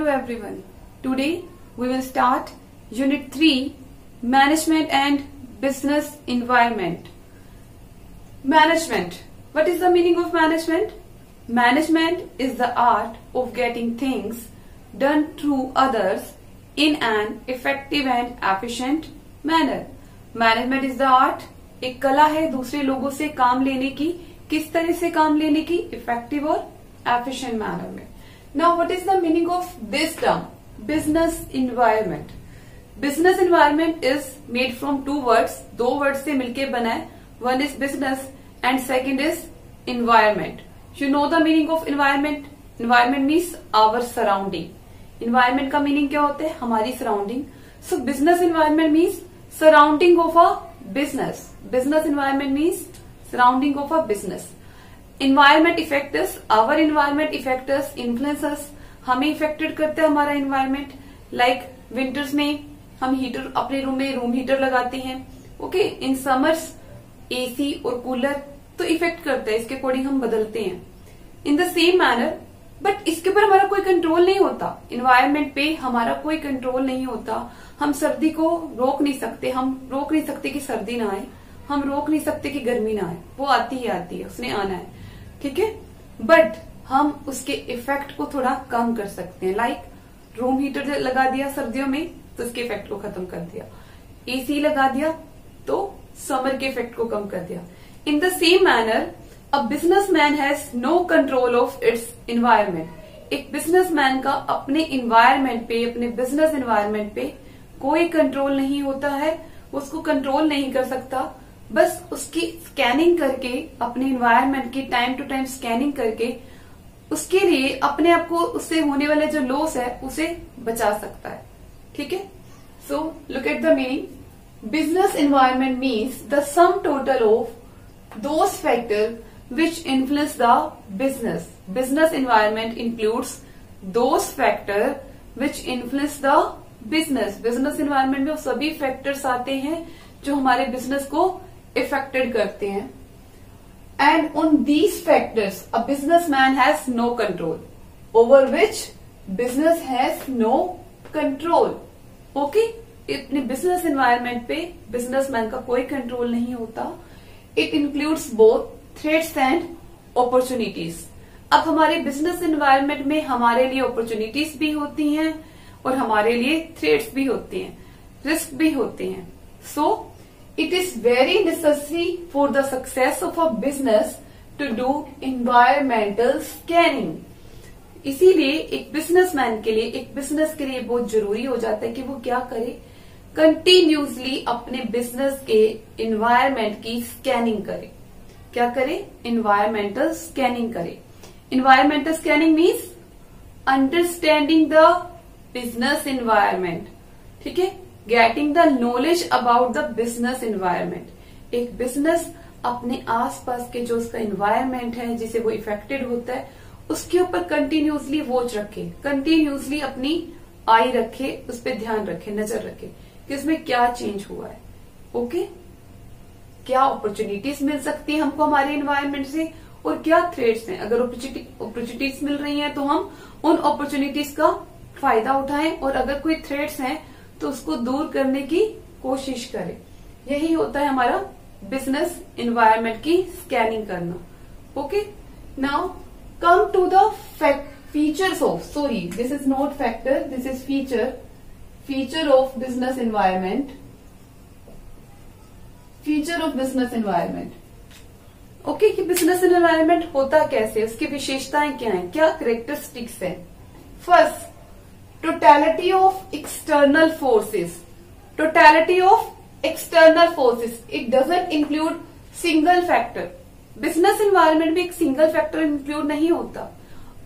Hello everyone. Today we will start Unit 3 Management and Business Environment. Management. What is the meaning of management? Management is the art of getting things done through others in an effective and efficient manner. Management is the art. एक कला है दूसरे लोगों से काम लेने की, किस तरह से काम लेने की, इफेक्टिव और एफिशिएंट मैनर में. Now what is the meaning of this term? Business environment. Business environment is made from two words. दो वर्ड से मिलकर बना है. One is business and second is environment. You know the meaning of environment. Environment means our surrounding. Environment का meaning क्या होता है? हमारी surrounding. So business environment means surrounding of a business. Business environment means surrounding of a business. Environment affect us. Our environment affect us, influence us. हमें affected करता है हमारा environment. Like winters में हम हीटर अपने रूम में room heater लगाते हैं. Okay, in summers AC और कूलर तो इफेक्ट करता है. इसके अकॉर्डिंग हम बदलते हैं. In the same manner, but इसके ऊपर हमारा कोई कंट्रोल नहीं होता. इन्वायरमेंट पे हमारा कोई कंट्रोल नहीं होता. हम सर्दी को रोक नहीं सकते. हम रोक नहीं सकते कि सर्दी ना आए. हम रोक नहीं सकते कि गर्मी ना आए. वो आती है, उसने आना है. ठीक है. बट हम उसके इफेक्ट को थोड़ा कम कर सकते हैं. लाइक रूम हीटर लगा दिया सर्दियों में तो उसके इफेक्ट को खत्म कर दिया. एसी लगा दिया तो समर के इफेक्ट को कम कर दिया. In the same manner A businessman has no control of its environment. एक बिजनेसमैन का अपने इन्वायरमेंट पे, अपने बिजनेस इन्वायरमेंट पे कोई कंट्रोल नहीं होता है. उसको कंट्रोल नहीं कर सकता. बस उसकी स्कैनिंग करके, अपने इन्वायरमेंट की टाइम टू टाइम स्कैनिंग करके उसके लिए अपने आप को उससे होने वाले जो लॉस है उसे बचा सकता है. ठीक है. So look at the meaning. Business environment means the sum total of those factor which influence the business. Business environment includes those factor which influence the business. Business environment में वो सभी factors आते हैं जो हमारे business को affected करते हैं. And on these factors, a businessman has no control. Over which business has no control. Okay? अपने business environment पे businessman का कोई control नहीं होता. It includes both threats and opportunities. अब हमारे बिजनेस एनवायरनमेंट में हमारे लिए अपॉर्चुनिटीज भी होती हैं और हमारे लिए थ्रेट्स भी होते हैं, रिस्क भी होते हैं. So it is very necessary for the success of a business to do environmental scanning. इसीलिए एक बिजनेसमैन के लिए, एक बिजनेस के लिए बहुत जरूरी हो जाता है कि वो क्या करे, कंटिन्यूसली अपने बिजनेस के एनवायरमेंट की स्कैनिंग करे. क्या करे? इन्वायरमेंटल स्कैनिंग करे. Environmental scanning means understanding the business environment. ठीक है. Getting the knowledge about the business environment. एक बिजनेस अपने आसपास के जो उसका इन्वायरमेंट है जिसे वो इफेक्टेड होता है उसके ऊपर कंटिन्यूसली वॉच रखे, कंटिन्यूसली अपनी आई रखे, उस पर ध्यान रखे, नजर रखे कि उसमें क्या चेंज हुआ है. ओके. क्या अपॉर्चुनिटीज मिल सकती है हमको हमारे एनवायरनमेंट से और क्या थ्रेट्स हैं. अगर अपॉर्चुनिटीज मिल रही हैं तो हम उन अपॉर्चुनिटीज का फायदा उठाएं और अगर कोई थ्रेट्स हैं तो उसको दूर करने की कोशिश करें. यही होता है हमारा बिजनेस एनवायरनमेंट की स्कैनिंग करना. Okay. Now come to the features of, sorry this is not factor, this is feature of business environment. Feature of business environment. Okay. कि बिजनेस एनवायरनमेंट होता कैसे, उसकी विशेषताएं क्या हैं, क्या कैरेक्टरिस्टिक्स हैं. First, totality of external forces. Totality of external forces. It doesn't include single factor. Business environment में एक सिंगल फैक्टर इंक्लूड नहीं होता.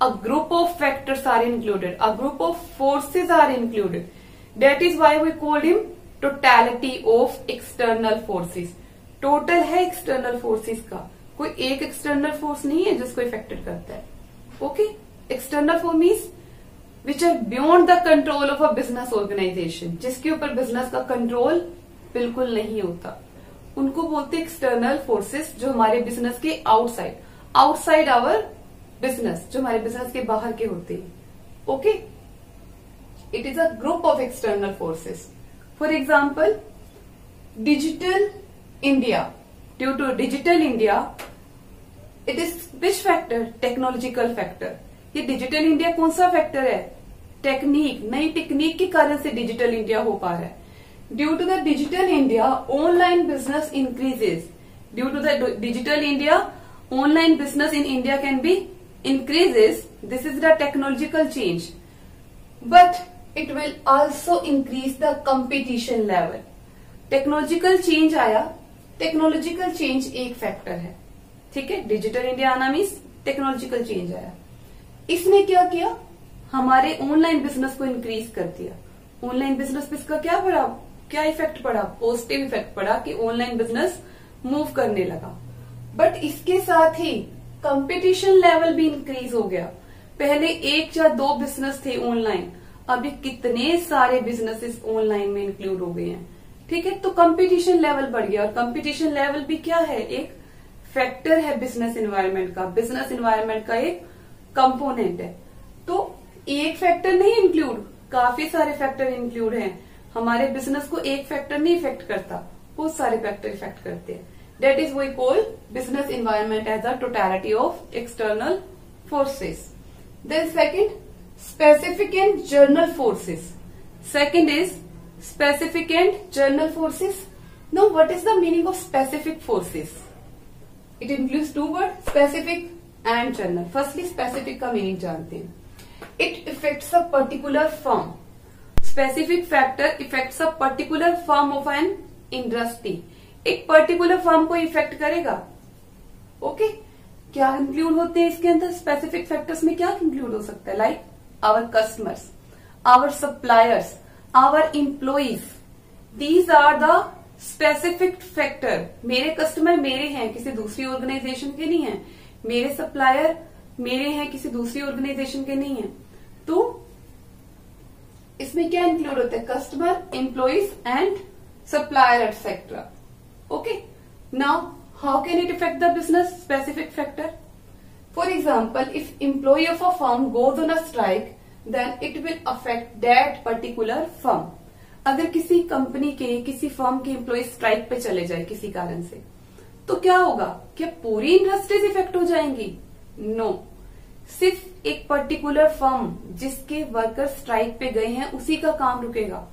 A group of factors are included, a group of forces are included. That is why we called him totality of external forces. Total है external forces का, कोई एक external force नहीं है जिसको इफेक्टेड करता है. Okay. External force means which are beyond the control of a business organization. जिसके ऊपर बिजनेस का कंट्रोल बिल्कुल नहीं होता उनको बोलते एक्सटर्नल फोर्सेस, जो हमारे बिजनेस के आउटसाइड आवर बिजनेस, जो हमारे बिजनेस के बाहर के होते हैं. Okay. It is a group of external forces. For example, digital India. Due to digital India, it is which factor? Technological factor. ये डिजिटल इंडिया कौन सा फैक्टर है? टेक्निक, नई टेक्निक के कारण से डिजिटल इंडिया हो पा रहा है. Due to the digital India, online business increases. Due to the digital India, online business in India can be increases. This is the technological change. But it will also increase the competition level. Technological change आया. Technological change एक factor है, ठीक है. Digital India आना means technological change आया. इसने क्या किया? हमारे ऑनलाइन बिजनेस को इंक्रीज कर दिया. ऑनलाइन बिजनेस पे इसका क्या पड़ा? क्या इफेक्ट पड़ा? पॉजिटिव इफेक्ट पड़ा कि ऑनलाइन बिजनेस मूव करने लगा. बट इसके साथ ही कंपटीशन लेवल भी इंक्रीज हो गया. पहले एक या दो बिजनेस थे ऑनलाइन, अभी कितने सारे बिजनेसेस ऑनलाइन में इंक्लूड हो गए हैं, ठीक है. तो कंपटीशन लेवल बढ़ गया. और कंपटीशन लेवल भी क्या है? एक फैक्टर है बिजनेस एनवायरनमेंट का. बिजनेस एनवायरनमेंट का एक कंपोनेंट है. तो एक फैक्टर नहीं इंक्लूड, काफी सारे फैक्टर इंक्लूड हैं. हमारे बिजनेस को एक फैक्टर नहीं इफेक्ट करता, बहुत सारे फैक्टर इफेक्ट करते हैं. That is we call business environment as a totality of external forces. Then second, specific and general forces. Second is specific and general forces. Now, what is the meaning of specific forces? It includes two words, specific and general. Firstly, specific का meaning जानते हैं. It affects a particular firm. Specific factor affects a particular firm of an industry. एक particular firm को effect करेगा. Okay, क्या include होते हैं इसके अंदर? स्पेसिफिक फैक्टर्स में क्या इंक्लूड हो सकता है? Like our customers, our suppliers, our employees. These are the specific factor. मेरे कस्टमर मेरे हैं, किसी दूसरी ऑर्गेनाइजेशन के नहीं हैं. मेरे सप्लायर मेरे हैं, किसी दूसरी ऑर्गेनाइजेशन के नहीं हैं. तो इसमें क्या इंक्लूड होता है? Customer, employees and supplier etcetera. Okay, now how can it effect the business? Specific factor. For example, if employee of a firm goes on a strike, then it will affect that particular firm. अगर किसी company के, किसी firm के employ strike पे चले जाए किसी कारण से, तो क्या होगा? क्या पूरी इंडस्ट्रीज इफेक्ट हो जाएंगी? नो. सिर्फ एक पर्टिकुलर फर्म जिसके वर्कर स्ट्राइक पे गए हैं उसी का काम रुकेगा,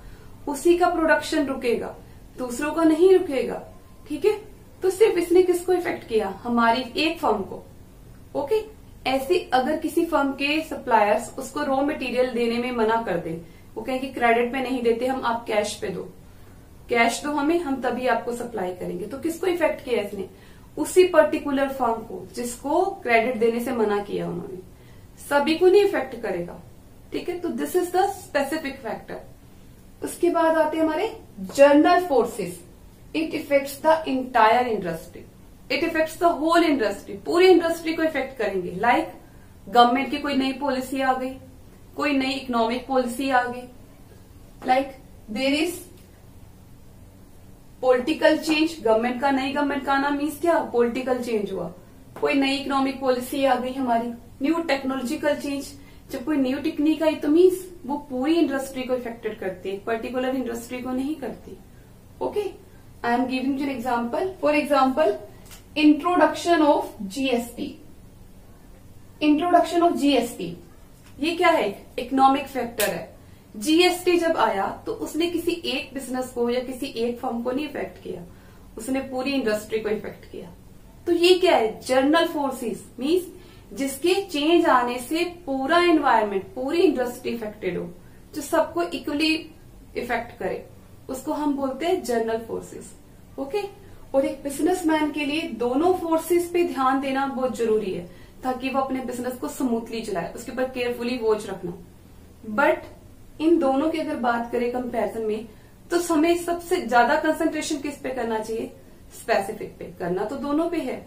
उसी का प्रोडक्शन रुकेगा, दूसरों का नहीं रुकेगा, ठीक है. तो सिर्फ इसने किसको इफेक्ट किया? हमारी एक फर्म को. ओके, ऐसे अगर किसी फर्म के सप्लायर्स उसको रॉ मटेरियल देने में मना कर दे, वो कहें कि क्रेडिट पे नहीं देते हम, आप कैश पे दो, कैश दो हमें, हम तभी आपको सप्लाई करेंगे. तो किसको इफेक्ट किया इसने? उसी पर्टिकुलर फर्म को जिसको क्रेडिट देने से मना किया उन्होंने. सभी को नहीं इफेक्ट करेगा, ठीक है. तो this is the specific factor. उसके बाद आते हैं हमारे general forces. It affects the entire industry. It affects the whole industry. पूरी इंडस्ट्री को इफेक्ट करेंगे. लाइक गवर्नमेंट की कोई नई पॉलिसी आ गई, कोई नई इकोनॉमिक पॉलिसी आ गई. Like there is political change. Government का, नई गवर्नमेंट का आना मीन्स क्या? पॉलिटिकल चेंज हुआ. कोई नई इकोनॉमिक पॉलिसी आ गई हमारी. New technological change. जब कोई न्यू टेक्निक आई तो मीन्स वो पूरी इंडस्ट्री को इफेक्टेड करती है, पर्टिकुलर इंडस्ट्री को नहीं करती. Okay, I am giving you an example. For example, introduction of GST. Introduction of GST ये क्या है? इकोनॉमिक फैक्टर है. जीएसटी जब आया तो उसने किसी एक बिजनेस को या किसी एक फर्म को नहीं इफेक्ट किया, उसने पूरी इंडस्ट्री को इफेक्ट किया. तो ये क्या है? जनरल फोर्सेस मीन्स जिसके चेंज आने से पूरा एनवायरमेंट, पूरी इंडस्ट्री इफेक्टेड हो, जो सबको इक्वली इफेक्ट करे, उसको हम बोलते हैं जनरल फोर्सेस. ओके, और एक बिजनेसमैन के लिए दोनों फोर्सेस पे ध्यान देना बहुत जरूरी है ताकि वो अपने बिजनेस को स्मूथली चलाए, उसके ऊपर केयरफुली वॉच रखना. बट इन दोनों की अगर बात करें कंपैरिजन में, तो हमें सबसे ज्यादा कंसंट्रेशन किस पे करना चाहिए? स्पेसिफिक पे. करना तो दोनों पे है,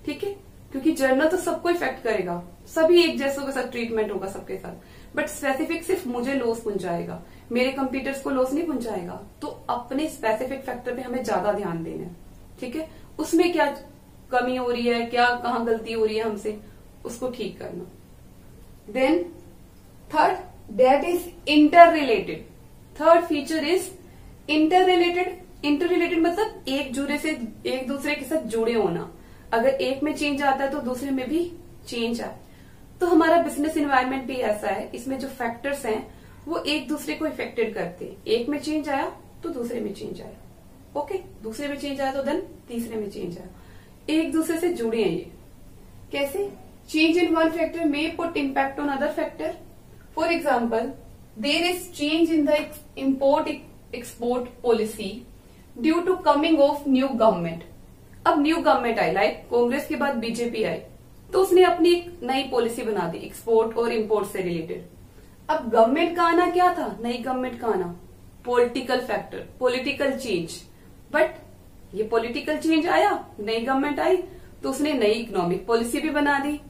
ठीक है, क्योंकि जनरल तो सबको इफेक्ट करेगा, सभी एक जैसों के साथ ट्रीटमेंट होगा सबके साथ. बट स्पेसिफिक सिर्फ मुझे लॉस पहुंचाएगा, मेरे कंप्यूटर्स को लॉस नहीं पहुंचाएगा. तो अपने स्पेसिफिक फैक्टर पे हमें ज्यादा ध्यान देना है, ठीक है. उसमें क्या कमी हो रही है, क्या कहाँ गलती हो रही है हमसे, उसको ठीक करना. Then third, that is interrelated. Third feature is interrelated. Interrelated मतलब एक दूसरे के साथ जुड़े होना. अगर एक में चेंज आता है तो दूसरे में भी चेंज आए. तो हमारा बिजनेस एनवायरनमेंट भी ऐसा है, इसमें जो फैक्टर्स हैं वो एक दूसरे को इफेक्टेड करते हैं. एक में चेंज आया तो दूसरे में चेंज आया. ओके, दूसरे में चेंज आया तो देन तीसरे में चेंज आया. एक दूसरे से जुड़े हैं ये. कैसे? Change in one factor may put impact on other factor. For example, there is change in the import export policy due to coming of new government. अब न्यू गवर्नमेंट आई, लाइक कांग्रेस के बाद बीजेपी आई, तो उसने अपनी एक नई पॉलिसी बना दी एक्सपोर्ट और इम्पोर्ट से रिलेटेड. अब गवर्नमेंट का आना क्या था? नई गवर्नमेंट का आना political factor, political change. But ये पॉलिटिकल चेंज आया, नई गवर्नमेंट आई, तो उसने नई इकोनॉमिक पॉलिसी भी बना दी,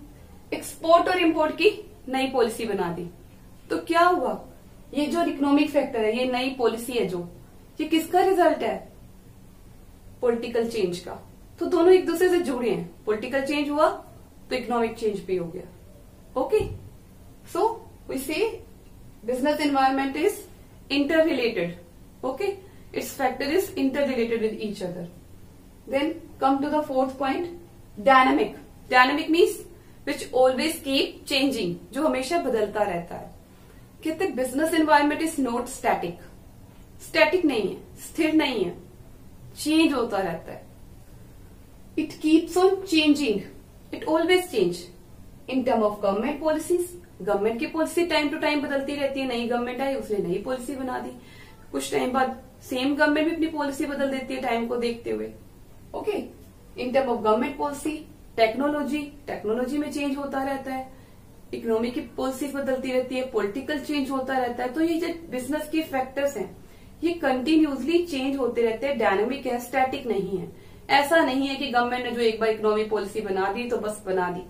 एक्सपोर्ट और इम्पोर्ट की नई पॉलिसी बना दी. तो क्या हुआ? ये जो इकोनॉमिक फैक्टर है, ये नई पॉलिसी है जो, ये किसका रिजल्ट है? पॉलिटिकल चेंज का. तो दोनों एक दूसरे से जुड़े हैं. पॉलिटिकल चेंज हुआ तो इकोनॉमिक चेंज भी हो गया. ओके, सो वी से business environment is interrelated. Okay, its factor is interrelated with each other. Then come to the fourth point, dynamic. Dynamic means which always keep changing, जो हमेशा बदलता रहता है. कहते हैं business environment is not static. Static नहीं है, स्थिर नहीं है, चेंज होता रहता है. It keeps on changing, it always change. In term of government policies, government की पॉलिसी टाइम टू टाइम बदलती रहती है. नई गवर्नमेंट आई, उसने नई पॉलिसी बना दी. कुछ टाइम बाद सेम गवर्नमेंट भी अपनी पॉलिसी बदल देती है टाइम को देखते हुए. Okay, in term of government policy, technology में चेंज होता रहता है. इकोनॉमी की पॉलिसी बदलती रहती है, पॉलिटिकल चेंज होता रहता है. तो ये जो बिजनेस के फैक्टर्स हैं ये कंटिन्यूसली चेंज होते रहते हैं. डायनामिक है, स्टैटिक नहीं है. ऐसा नहीं है कि गवर्नमेंट ने जो एक बार इकोनॉमी पॉलिसी बना दी तो बस बना दी,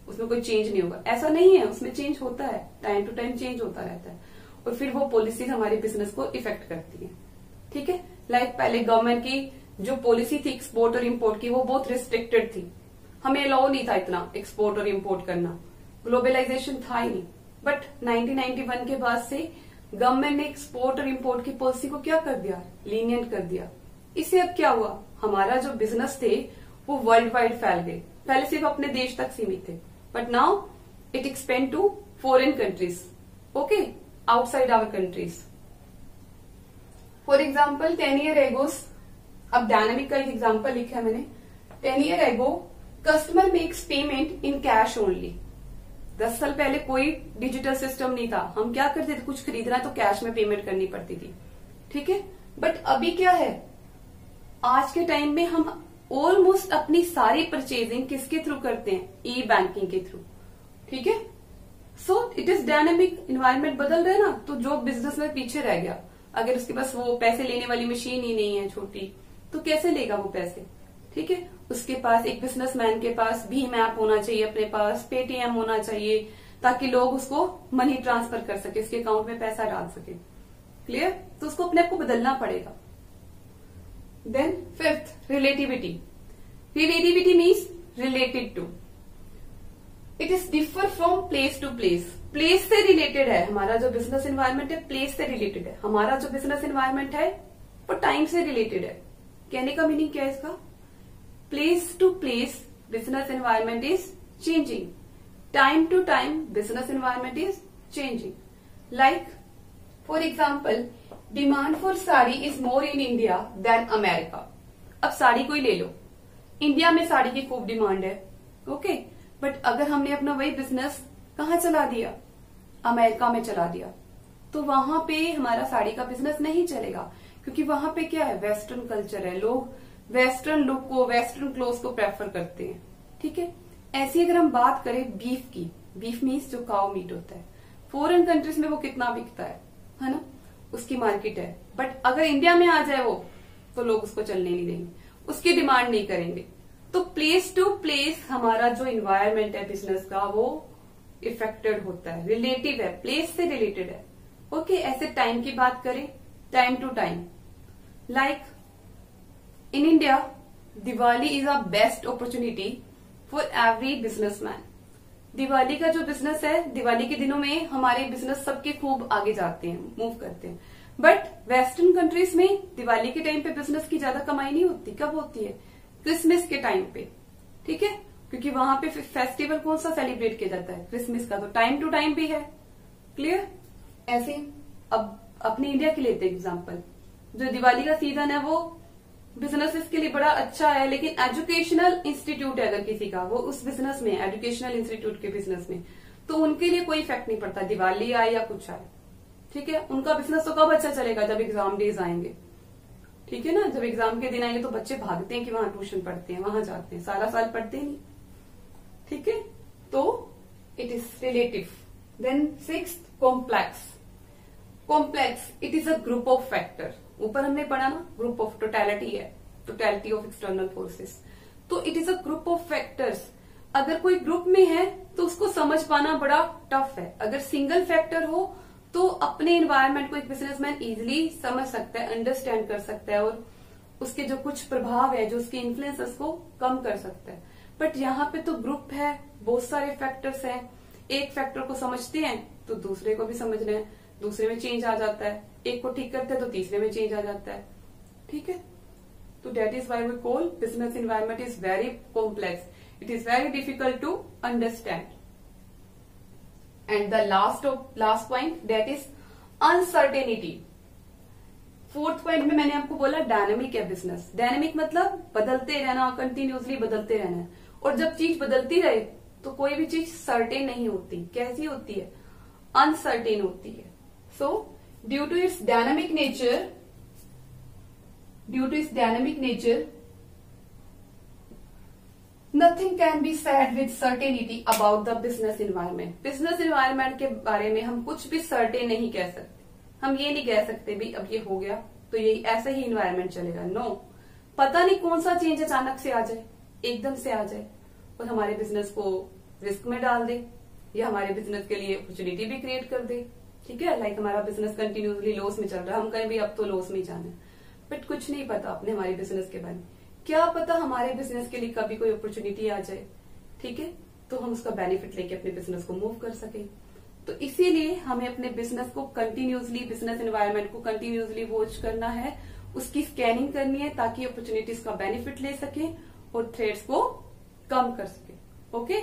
उसमें कोई चेंज नहीं होगा. ऐसा नहीं है, उसमें चेंज होता है, टाइम टू टाइम चेंज होता रहता है. और फिर वो पॉलिसीज हमारे बिजनेस को इफेक्ट करती है. ठीक है, लाइक पहले गवर्नमेंट की जो पॉलिसी थी एक्सपोर्ट और इम्पोर्ट की, वो बहुत रिस्ट्रिक्टेड थी. हमें अलाउ नहीं था इतना एक्सपोर्ट और इम्पोर्ट करना, ग्लोबलाइजेशन था ही नहीं. बट 1991 के बाद से गवर्नमेंट ने एक्सपोर्ट और इम्पोर्ट की पॉलिसी को क्या कर दिया? लीनियंट कर दिया. इससे अब क्या हुआ? हमारा जो बिजनेस थे वो वर्ल्ड वाइड फैल गए. पहले सिर्फ अपने देश तक सीमित थे, but now it expand to foreign countries. Okay, outside our countries. For example 10 years ago, अब डायनामिक का एक एग्जाम्पल लिखा है मैंने. 10 years ago, customer makes payment in cash only. 10 साल पहले कोई डिजिटल सिस्टम नहीं था. हम क्या करते थे? कुछ खरीदना तो कैश में पेमेंट करनी पड़ती थी. ठीक है, बट अभी क्या है? आज के टाइम में हम ऑलमोस्ट अपनी सारी परचेजिंग किसके थ्रू करते हैं? ई बैंकिंग के थ्रू. ठीक है, सो इट इज डायनामिक. इन्वायरमेंट बदल रहा है ना, तो जो बिजनेस में पीछे रह गया, अगर उसके पास वो पैसे लेने वाली मशीन ही नहीं है छोटी, तो कैसे लेगा वो पैसे? ठीक है, उसके पास एक बिजनेसमैन के पास भीम ऐप होना चाहिए, अपने पास पेटीएम होना चाहिए, ताकि लोग उसको मनी ट्रांसफर कर सके, उसके अकाउंट में पैसा डाल सके. क्लियर? तो उसको अपने आप को बदलना पड़ेगा. Then fifth, relativity. Relativity means related to. It is differ from place to place. Place से रिलेटेड है हमारा जो बिजनेस एनवायरनमेंट है, प्लेस से रिलेटेड है. हमारा जो बिजनेस एनवायरनमेंट है वो टाइम से रिलेटेड है. कहने का मीनिंग क्या है इसका? Place to place business environment is changing. Time to time business environment is changing. Like for example, demand for sari is more in India than America. अब साड़ी को ही ले लो, इंडिया में साड़ी की खूब डिमांड है. ओके, बट अगर हमने अपना वही बिजनेस कहाँ चला दिया? अमेरिका में चला दिया, तो वहां पे हमारा साड़ी का बिजनेस नहीं चलेगा, क्योंकि वहां पे क्या है? वेस्टर्न कल्चर है. लोग वेस्टर्न लुक को, वेस्टर्न क्लोथ को प्रेफर करते हैं. ठीक है, ऐसी अगर हम बात करें बीफ की, बीफ मीन्स जो काउ मीट होता है, फॉरेन कंट्रीज में वो कितना बिकता है ना, उसकी मार्केट है. बट अगर इंडिया में आ जाए वो, तो लोग उसको चलने नहीं देंगे, उसकी डिमांड नहीं करेंगे. तो प्लेस टू प्लेस हमारा जो इन्वायरमेंट है बिजनेस का, वो इफेक्टेड होता है. रिलेटिव है, प्लेस से रिलेटेड है. ओके, ऐसे टाइम की बात करें, time to time, like in India Diwali is a best opportunity for every businessman. Diwali का जो बिजनेस है, दिवाली के दिनों में हमारे बिजनेस सबके खूब आगे जाते हैं, मूव करते हैं। बट वेस्टर्न कंट्रीज में दिवाली के टाइम पे बिजनेस की ज्यादा कमाई नहीं होती। कब होती है? क्रिसमस के टाइम पे, ठीक है, क्योंकि वहां पे फेस्टिवल कौन सा सेलिब्रेट किया जाता है? क्रिसमस का। तो टाइम टू टाइम भी है। क्लियर? ऐसे अब अपने इंडिया के लेते एग्जाम्पल, जो दिवाली का सीजन है वो बिजनेसेस के लिए बड़ा अच्छा है, लेकिन एजुकेशनल इंस्टीट्यूट है अगर किसी का, वो उस बिजनेस में, एजुकेशनल इंस्टीट्यूट के बिजनेस में, तो उनके लिए कोई इफेक्ट नहीं पड़ता, दिवाली आए या कुछ आए। ठीक है, उनका बिजनेस तो कब अच्छा चलेगा? जब एग्जाम डेज आएंगे। ठीक है ना, जब एग्जाम के दिन आएंगे तो बच्चे भागते हैं कि वहां ट्यूशन पढ़ते हैं, वहां जाते हैं, सारा साल पढ़ते नहीं। ठीक है, तो it is relative. Then 6th, complex. Complex, it is a group of factor. ऊपर हमने पढ़ा ना, ग्रुप ऑफ टोटैलिटी है, टोटैलिटी ऑफ एक्सटर्नल फोर्सेस। तो it is a group of factors. अगर कोई ग्रुप में है तो उसको समझ पाना बड़ा टफ है। अगर सिंगल फैक्टर हो तो अपने एनवायरनमेंट को एक बिजनेसमैन इजिली समझ सकता है, अंडरस्टैंड कर सकता है, और उसके जो कुछ प्रभाव है, जो उसके इन्फ्लुएंस को कम कर सकता है। बट यहाँ पे तो ग्रुप है, बहुत सारे फैक्टर्स हैं, एक फैक्टर को समझते हैं तो दूसरे को भी समझना है, दूसरे में चेंज आ जाता है, एक को ठीक करते हैं तो तीसरे में चेंज आ जाता है। ठीक है, तो that is why we call business environment is very complex, it is very difficult to understand. And the last point, that is uncertainty. 4th point में मैंने आपको बोला डायनामिक है बिजनेस। डायनामिक मतलब बदलते रहना, कंटिन्यूसली बदलते रहना, और जब चीज बदलती रहे तो कोई भी चीज सर्टेन नहीं होती। कैसी होती है? अनसर्टेन होती है। So due to its dynamic nature, nothing can be said with certainty about the business environment. Business environment के बारे में हम कुछ भी सर्टेन नहीं कह सकते। हम ये नहीं कह सकते भी अब ये हो गया तो ये ऐसा ही एनवायरनमेंट चलेगा। नो, पता नहीं कौन सा चेंज अचानक से आ जाए, एकदम से आ जाए और हमारे बिजनेस को रिस्क में डाल दे, या हमारे बिजनेस के लिए अपॉर्चुनिटी भी क्रिएट कर दे। ठीक है, लाइक हमारा बिजनेस कंटिन्यूसली लॉस में चल रहा है, हम कहें भी अब तो लॉस में ही जाना है, बट कुछ नहीं पता अपने हमारे बिजनेस के बारे में। क्या पता हमारे बिजनेस के लिए कभी कोई अपॉर्चुनिटी आ जाए, ठीक है, तो हम उसका बेनिफिट लेके अपने बिजनेस को मूव कर सके। तो इसीलिए हमें अपने बिजनेस को कंटिन्यूसली, बिजनेस एनवायरनमेंट को कंटिन्यूसली वॉच करना है, उसकी स्कैनिंग करनी है ताकि अपॉर्चुनिटीज का बेनिफिट ले सके और थ्रेट्स को कम कर सके। Okay,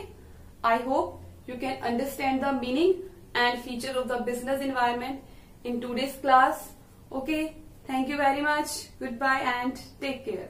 I hope you can understand the meaning and feature of the business environment in today's class. Okay, thank you very much. Goodbye and take care.